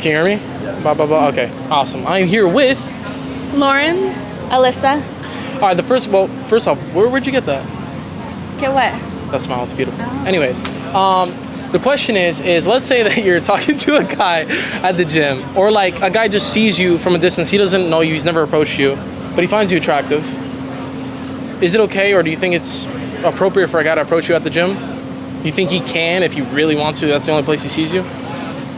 Can you hear me? Blah, blah, blah. Okay, awesome. I'm here with Lauren. Alyssa. All right, first off, where'd you get that? Get what? That smile is beautiful. Oh. Anyways, the question is let's say that you're talking to a guy at the gym, or like a guy just sees you from a distance. He doesn't know you. He's never approached you, but he finds you attractive. Is it okay, or do you think it's appropriate for a guy to approach you at the gym? You think he can if he really wants to? That's the only place he sees you?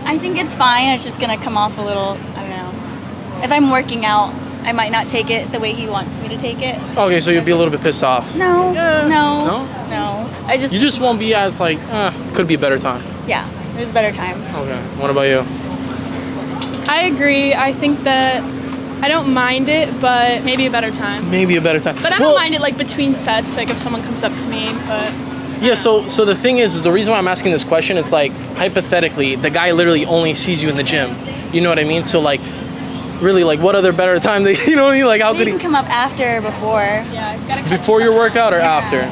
I think it's fine. It's just gonna come off a little, I don't know. If I'm working out, I might not take it the way he wants me to take it. Okay, so you'd be a little bit pissed off. No, Yeah. no. You just won't be as like, could be a better time. Yeah, there's a better time. Okay, what about you? I agree. I think that I don't mind it, but maybe a better time. Maybe a better time. But I don't mind it like between sets, like if someone comes up to me, but... Yeah, so the thing is, the reason why I'm asking this question, it's like, hypothetically, the guy literally only sees you in the gym. You know what I mean? So like, really, like, what other better time that, you know what I mean? Like, how could he... can come up after, before. Yeah, he's gotta Before your workout or after?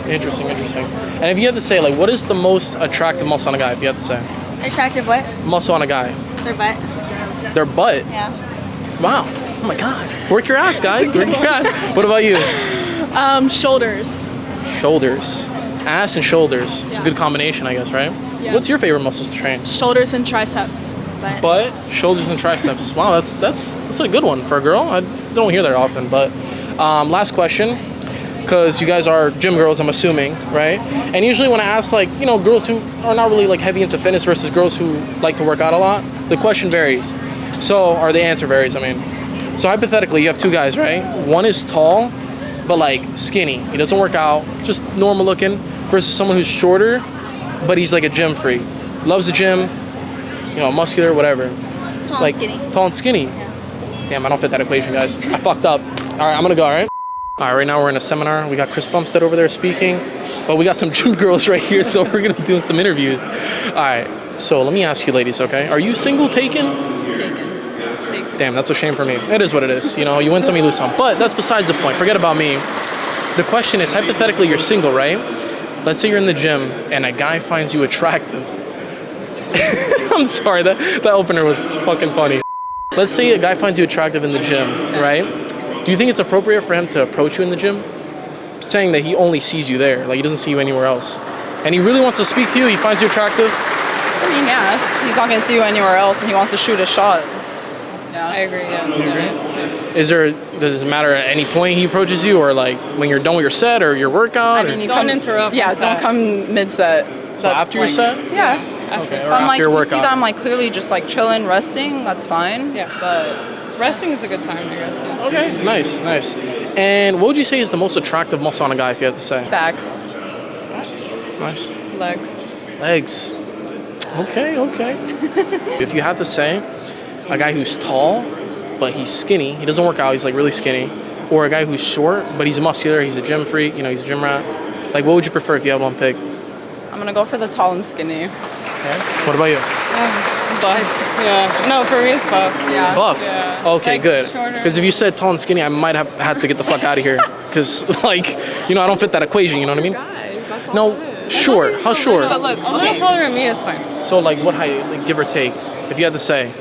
Interesting. And if you had to say, like, what is the most attractive muscle on a guy, if you had to say? Attractive what? Muscle on a guy. Their butt. Their butt? Yeah. Wow. Oh my God. Work your ass, guys. Work your ass. What about you? Shoulders. Shoulders. Ass and shoulders. It's a good combination, I guess, right? Yeah. What's your favorite muscles to train? Shoulders and triceps. Butt, shoulders, and triceps. Wow, that's a good one for a girl. I don't hear that often. But last question, because you guys are gym girls, I'm assuming, right? And usually when I ask, like, you know, girls who are not really like heavy into fitness versus girls who like to work out a lot, the question varies. Or the answer varies. I mean, so hypothetically, you have two guys, right? One is tall, but like skinny. He doesn't work out, just normal looking, versus someone who's shorter, but he's like a gym freak, loves the gym. You know, muscular, whatever. Tall and skinny. Tall and skinny. Yeah. Damn, I don't fit that equation, guys. I fucked up. All right, I'm gonna go, all right? All right, right now we're in a seminar. We got Chris Bumstead over there speaking, but we got some gym girls right here, so we're gonna be doing some interviews. All right, so let me ask you ladies, okay? Are you single, taken? Taken. Damn, that's a shame for me. It is what it is. You know, you win some, you lose some. But that's besides the point. Forget about me. The question is, hypothetically, you're single, right? Let's say you're in the gym and a guy finds you attractive. I'm sorry, that opener was fucking funny. Let's say a guy finds you attractive in the gym, right? Do you think it's appropriate for him to approach you in the gym? Saying that he only sees you there, like he doesn't see you anywhere else. And he really wants to speak to you, he finds you attractive? I mean, yeah, if he's not going to see you anywhere else and he wants to shoot a shot. Yeah, I agree, yeah. You agree? Does it matter at any point he approaches you, or like when you're done with your set or your workout? I mean, you don't interrupt. Yeah, don't come mid-set. So after your set? Yeah. Okay, So or I'm like, after your if you see workout. that I'm like clearly just like chilling, resting, that's fine. Yeah. But Resting is a good time, I guess. Yeah. Okay, nice. And what would you say is the most attractive muscle on a guy, if you had to say? back, Nice. Legs. Okay. If you had to say a guy who's tall, but he's skinny, he doesn't work out, he's like really skinny, or a guy who's short, but he's muscular, he's a gym freak, you know, he's a gym rat, like what would you prefer if you had one pick? I'm going to go for the tall and skinny. Okay. What about you? Buff. Yeah. No, for me it's buff. Yeah. Buff? Yeah. Okay, Like, good. shorter. Because if you said tall and skinny, I might have had to get the fuck out of here. Because, like, you know, I don't fit that equation, you know what I mean? Guys, that's all No, it is. short. How short? But look, A little taller than me is fine. So, like, what height, like, give or take, if you had to say?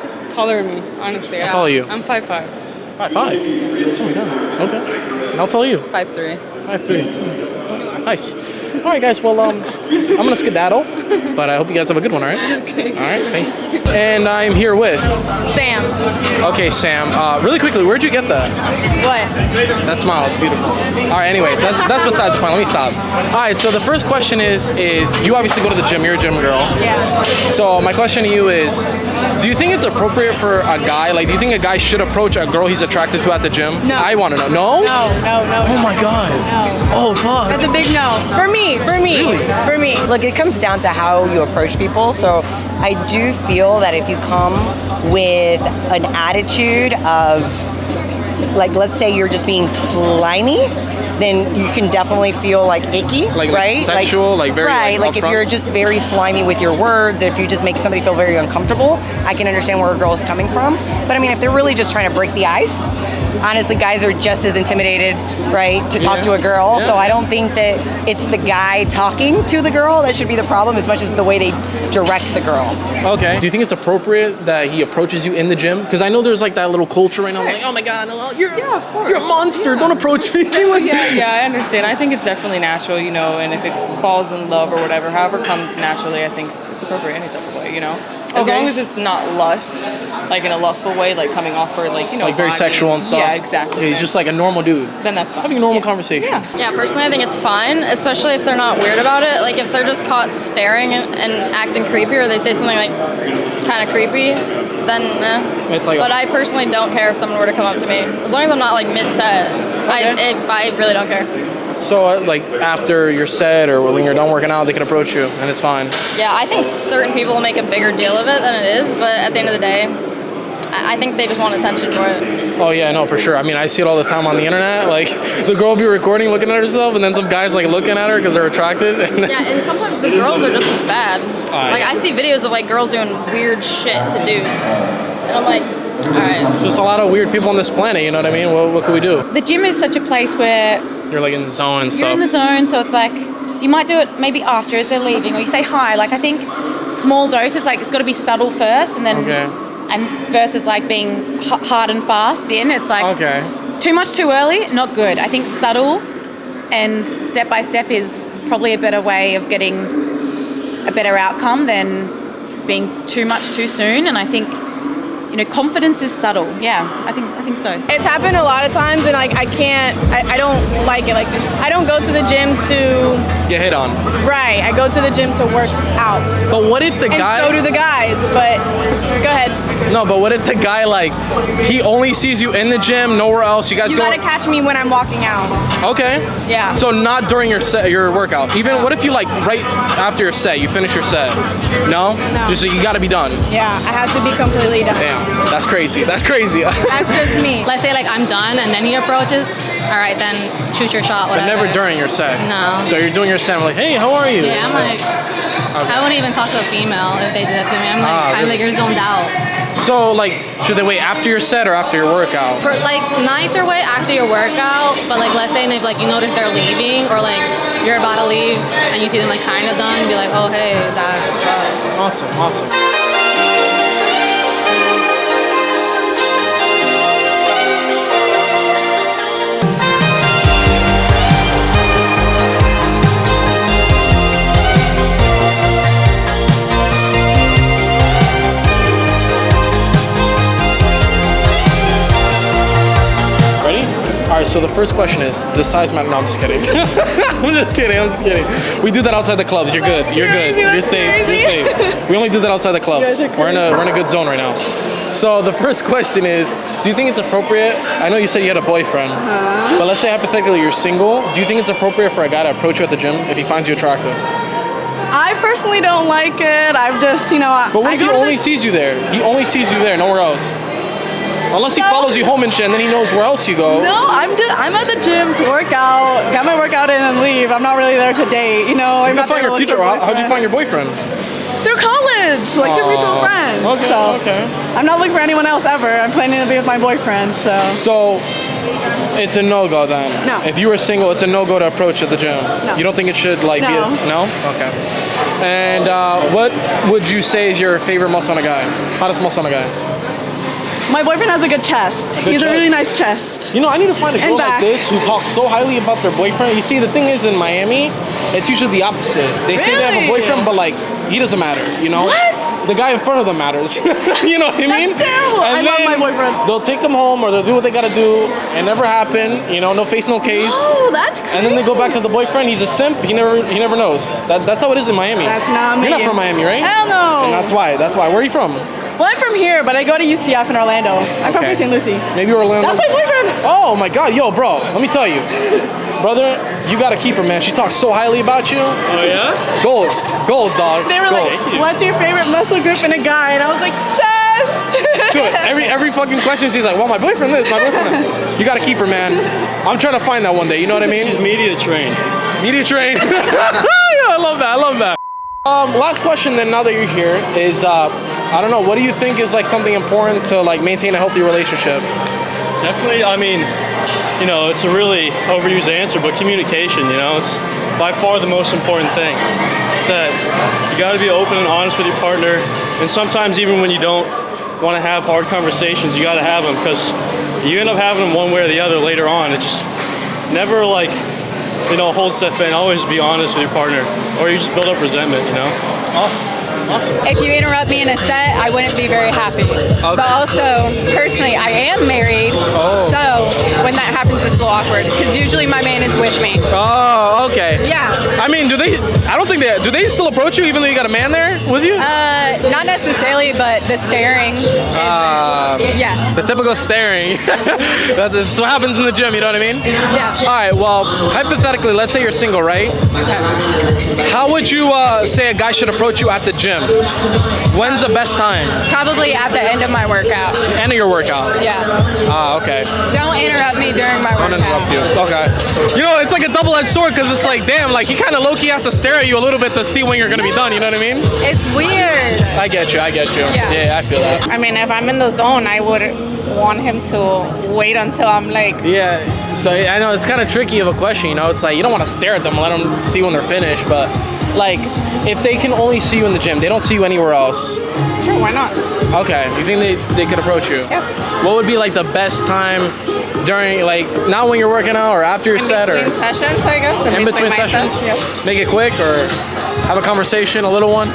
Just taller than me, honestly. How tall are you? I'm 5'5". 5'5". Oh my God. Okay. And I'll tell you. 5'3". 5'3". Nice. All right, guys. Well, I'm gonna skedaddle, but I hope you guys have a good one. All right. Okay. All right. Thank you. And I'm here with Sam. Okay, Sam. Really quickly, where'd you get that? What? That smile is beautiful. All right. Anyways, that's besides the point. Let me stop. All right. So the first question is you obviously go to the gym. You're a gym girl. Yeah. So my question to you is, do you think it's appropriate for a guy? Like, do you think a guy should approach a girl he's attracted to at the gym? No. I want to know. No. No. Oh my God. Oh fuck. That's a big no. For me. Look, it comes down to how you approach people. So I do feel that if you come with an attitude of like let's say you're just being slimy, then you can definitely feel like icky, Like right? sexual, like very right. Like if upfront? you're just very slimy with your words, if you just make somebody feel very uncomfortable, I can understand where a girl is coming from. But I mean, if they're really just trying to break the ice, honestly, guys are just as intimidated, right, to talk to a girl. Yeah. So I don't think that it's the guy talking to the girl that should be the problem as much as the way they direct the girl. Okay. Do you think it's appropriate that he approaches you in the gym? Because I know there's like that little culture right now, like, oh my God, you're Yeah, of course. you're a monster. Don't approach me. Yeah, I understand. I think it's definitely natural, you know, and if it falls in love or whatever, however comes naturally, I think it's appropriate any type of way, you know? As Okay. long as it's not lust, like in a lustful way, like coming off for like, you know, Like very bonding. sexual and stuff. Yeah, exactly. Yeah, he's just like a normal dude. Then that's fine. Having a normal conversation. Yeah. Yeah, personally, I think it's fine, especially if they're not weird about it. Like, if they're just caught staring and acting creepy, or they say something like kind of creepy, then It's like But I personally don't care if someone were to come up to me. As long as I'm not, like, mid-set, I really don't care. So like after you're set or when you're done working out, they can approach you and it's fine. Yeah, I think certain people make a bigger deal of it than it is, but at the end of the day, I think they just want attention for it. Oh yeah, no, for sure. I mean, I see it all the time on the internet. Like the girl will be recording, looking at herself, and then some guys like looking at her because they're attracted. And Yeah, and sometimes the girls are just as bad. Like, yeah. I see videos of, like, girls doing weird shit to dudes. And I'm like, all right. There's just a lot of weird people on this planet. You know what I mean? What can we do? The gym is such a place where You're like in the zone and you're stuff. in the zone, so it's like you might do it maybe after as they're leaving, or you say hi. Like, I think small doses, like it's got to be subtle first, and then and versus like being hard and fast in. It's like too much too early, not good. I think subtle and step by step is probably a better way of getting a better outcome than being too much too soon. And I think, you know, confidence is subtle. Yeah, I think so. It's happened a lot of times, and like I don't like it. Like, I don't go to the gym to Get hit on. right. I go to the gym to work out, But what if the and guy? so do the guys. But go ahead. No, but what if the guy like he only sees you in the gym, nowhere else? You guys You go. gotta catch me when I'm walking out. Okay. Yeah. So not during your set, your workout. Even what if you like right after your set, you finish your set? No. No. Just you got to be done. Yeah, I have to be completely done. Damn, that's crazy. That's crazy. That's just me. Let's say like I'm done and then he approaches. All right, then shoot your shot. But Whatever. never during your set. No. So you're doing your set. I'm like, hey, how are you? Yeah, I'm like, I wouldn't even talk to a female if they did that to me. I'm like, you're zoned out. So like, should they wait after your set or after your workout? For, like, nicer way after your workout, but like let's say if like you notice they're leaving or like you're about to leave and you see them like kind of done, be like, oh hey, that. Awesome. Ready? All right, so the first question is, the size matter? No, I'm just kidding. I'm just kidding. We do that outside the clubs. You're good. You're safe. You're safe. We only do that outside the clubs. We're in a good zone right now. So the first question is, do you think it's appropriate? I know you said you had a boyfriend, but let's say hypothetically you're single. Do you think it's appropriate for a guy to approach you at the gym if he finds you attractive? I personally don't like it. I'm just, But what if he only sees you there? He only sees you there, nowhere else. Unless he follows you home and shit, and then he knows where else you go. No, I'm at the gym to work out, get my workout in and leave. I'm not really there to date, I'm You not find your future. How'd you find your boyfriend? Through college, like through mutual friends. Okay. I'm not looking for anyone else ever. I'm planning to be with my boyfriend, so. So, it's a no-go then? No. If you were single, it's a no-go to approach at the gym? No. You don't think it should like be No. a... No? Okay. And what would you say is your favorite muscle on a guy? Hottest muscle on a guy? My boyfriend has a good chest. He's a really nice chest. I need to find a girl And like back. this who talks so highly about their boyfriend. You see, the thing is in Miami, it's usually the opposite. They say they have a Really? boyfriend, but like, he doesn't matter, What? The guy in front of them matters. You know what I mean? That's terrible. And I love then my boyfriend. They'll take him home or they'll do what they gotta do. It never happened, no face, no case. Oh, that's crazy. And then they go back to the boyfriend. He's a simp. He never knows. That's how it is in Miami. That's not me. You're not from Miami, right? Hell no. And that's why. Where are you from? Well, I'm from here, but I go to UCF in Orlando. I'm from St. Lucie. Maybe Orlando. That's my boyfriend. Oh my God, yo, bro. Let me tell you, brother, you gotta keep her, man. She talks so highly about you. Oh, yeah? Goals, dog. They were Goals. like, what's your favorite muscle group in a guy? And I was like, chest. best. Dude, every fucking question she's like, well, my boyfriend this, my boyfriend that. You gotta keep her, man. I'm trying to find that one day, you know what I mean? She's media trained. Media trained. Yeah, I love that. Last question then, now that you're here, is, I don't know, what do you think is like something important to like maintain a healthy relationship? Definitely, I mean, you know, it's a really overused answer, but communication, you know, it's by far the most important thing. It's that you gotta be open and honest with your partner, and sometimes even when you don't want to have hard conversations, you gotta have them, because you end up having them one way or the other later on. It just never like, you know, hold stuff in. Always be honest with your partner, or you just build up resentment, you know? Awesome. If you interrupt me in a set, I wouldn't be very happy. But also, personally, I am married, so when that happens, it's a little awkward, because usually my man is with me. Oh, okay. Yeah. I mean, do they still approach you even though you got a man there with you? Not necessarily, but the staring is, yeah. The typical staring. That's what happens in the gym, you know what I mean? Yeah. All right, well, hypothetically, let's say you're single, right? How would you say a guy should approach you at the gym? When's the best time? Probably at the end of my workout. End of your workout? Yeah. Okay. Don't interrupt me during my workout. Don't interrupt you. Okay. You know, it's like a double-edged sword, because it's like, damn, like he kind of low-key has to stare at you a little bit to see when you're gonna be done. You know what I mean? It's weird. I get you. Yeah, I feel that. I mean, if I'm in the zone, I would want him to wait until I'm like. Yeah. So I know it's kind of tricky of a question. You know, it's like you don't want to stare at them and let them see when they're finished, but like if they can only see you in the gym, they don't see you anywhere else. Sure, why not? Okay. You think they could approach you? Yeah. What would be like the best time during, like, not when you're working out or after your set, or sessions, I guess. in between sessions? Yep. Make it quick, or have a conversation, a little one?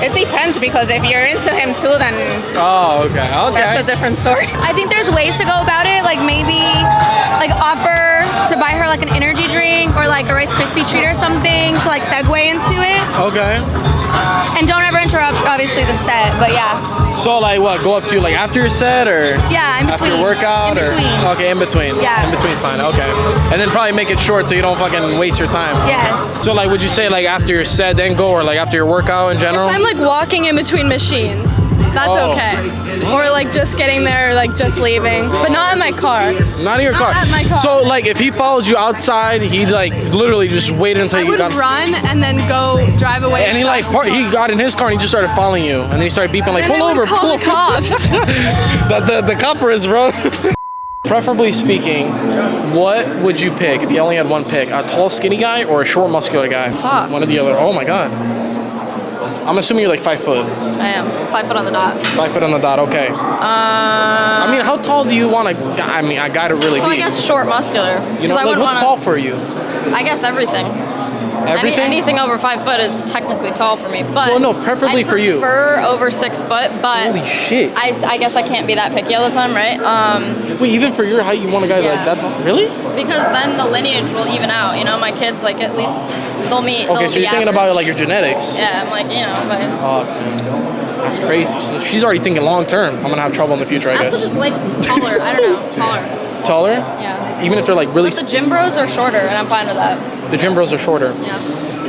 It depends, because if you're into him too, then Oh, okay. that's a different story. I think there's ways to go about it, like maybe like offer to buy her like an energy drink or like a Rice Krispie treat or something to like segue into it. Okay. And don't ever interrupt, obviously, the set, but yeah. So, like, what, go up to you, like, after your set, or Yeah, in after between. your workout? In between. Or okay, in between. Yeah. In between's fine, okay. And then probably make it short so you don't fucking waste your time. Yes. So, like, would you say, like, after your set, then go, or, like, after your workout in general? I'm like walking in between machines. That's Oh. okay. Or like just getting there, like just leaving, but not in my car. Not in your car. Not at my car. So, like, if he followed you outside, he'd, like, literally just waited until I you would got... run and then go drive away. And he, like, he got in his car and he just started following you. And then he started beeping, like, And pull I over, would call pull the over. cops. the copper is, bro. Preferably speaking, what would you pick if you only had one pick? A tall, skinny guy or a short, muscular guy? Fuck. One or the other. Oh my god. I'm assuming you're like 5 foot. I am 5 foot on the dot. 5 foot on the dot. Okay. I mean, how tall do you want a guy? I mean, I gotta really So be. I guess short, muscular. You know, I like, wouldn't what's wanna, tall for you? I guess everything. Everything. Anything over 5 foot is technically tall for me, but Well, no, preferably for you. I prefer over 6 foot, but Holy shit. I guess I can't be that picky all the time, right? Wait, even for your height, you want a guy Yeah. like that tall? Really? Because then the lineage will even out. You know, my kids, like, at least they'll meet. Okay, they'll so be you're thinking average. about like your genetics. Yeah, I'm like, you know, but That's crazy. So she's already thinking long term. I'm gonna have trouble in the future, I I also guess. just like taller. I don't know, taller. Taller? Yeah. Even if they're like really. But the gym bros are shorter, and I'm fine with that. The gym bros are shorter. Yeah.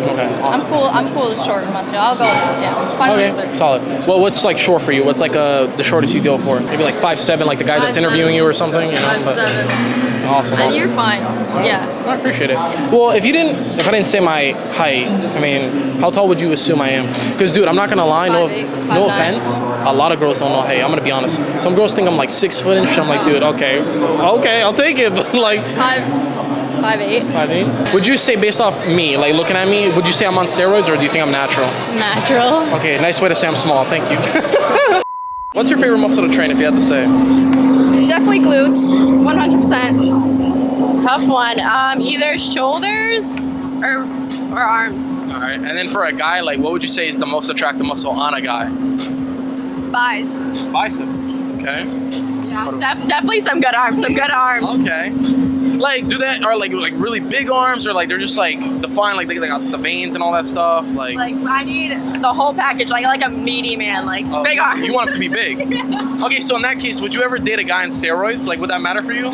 Okay, awesome. I'm cool with short and muscular. I'll go with that. Yeah. Final Okay, answer. solid. Well, what's like short for you? What's like the shortest you go for? Maybe like 5'7", like the guy that's 5'7". interviewing you or something. You know. But 5'7". awesome. And Awesome. you're fine. Yeah. I appreciate it. Well, if I didn't say my height, I mean, how tall would you assume I am? Because, dude, I'm not gonna lie. No 5'8", 5'9". offense. A lot of girls don't know. Hey, I'm gonna be honest. Some girls think I'm like 6 foot and shit. I'm like, dude, okay, I'll take it. But like 5'8". 5'8". Would you say, based off me, like looking at me, would you say I'm on steroids, or do you think I'm natural? Natural. Okay, nice way to say I'm small. Thank you. What's your favorite muscle to train, if you had to say? Definitely glutes, 100%. It's a tough one. Either shoulders or arms. All right. And then for a guy, like, what would you say is the most attractive muscle on a guy? Buys. Biceps. Okay. Yeah, definitely some good arms. Some good arms. Okay. Like, do that, or like really big arms, or like they're just like defined, like they got the veins and all that stuff. Like I need the whole package, like a meaty man, like big arms. You want it to be big. Okay, so in that case, would you ever date a guy on steroids? Like, would that matter for you?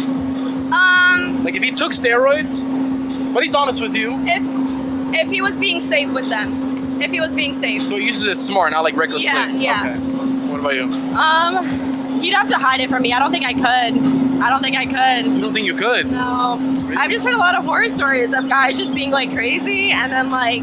Like, if he took steroids, but he's honest with you. If he was being safe with them. if he was being safe. So he uses it smart, not like recklessly. Yeah. Okay. What about you? He'd have to hide it from me. I don't think I could. You don't think you could? No. I've just heard a lot of horror stories of guys just being like crazy and then like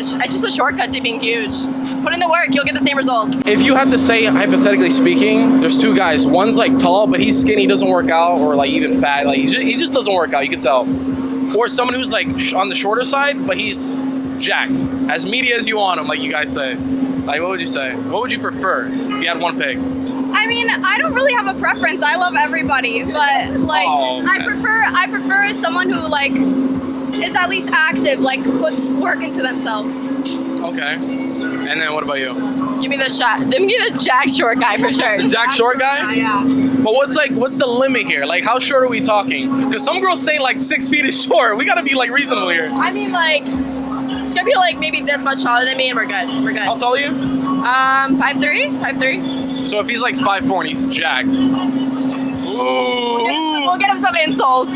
it's just a shortcut to being huge. Put in the work, you'll get the same results. If you had to say, hypothetically speaking, there's two guys. One's like tall, but he's skinny, doesn't work out, or like even fat. Like he just doesn't work out. You can tell. Or someone who's like on the shorter side, but he's jacked, as meaty as you want him, like you guys say. Like, what would you say? What would you prefer if you had one pick? I mean, I don't really have a preference. I love everybody, but like I prefer someone who like is at least active, like puts work into themselves. Okay. And then what about you? Give me the jack short guy for sure. The jack short guy? Yeah. But what's the limit here? Like, how short are we talking? Because some girls say like 6 feet is short. We gotta be like reasonable here. I mean, like, it's gonna be like maybe this much taller than me, and we're good. We're good. How tall are you? 5'3". So if he's like 5'4" and he's jacked. We'll get him some insoles.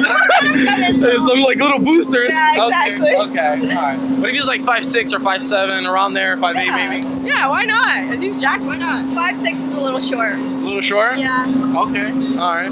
Some like little boosters. Yeah, exactly. Okay. All right. What if he's like 5'6" or 5'7", around there, 5'8" maybe? Yeah, why not? If he's jacked, why not? 5'6" is a little short. A little short? Yeah. Okay. All right.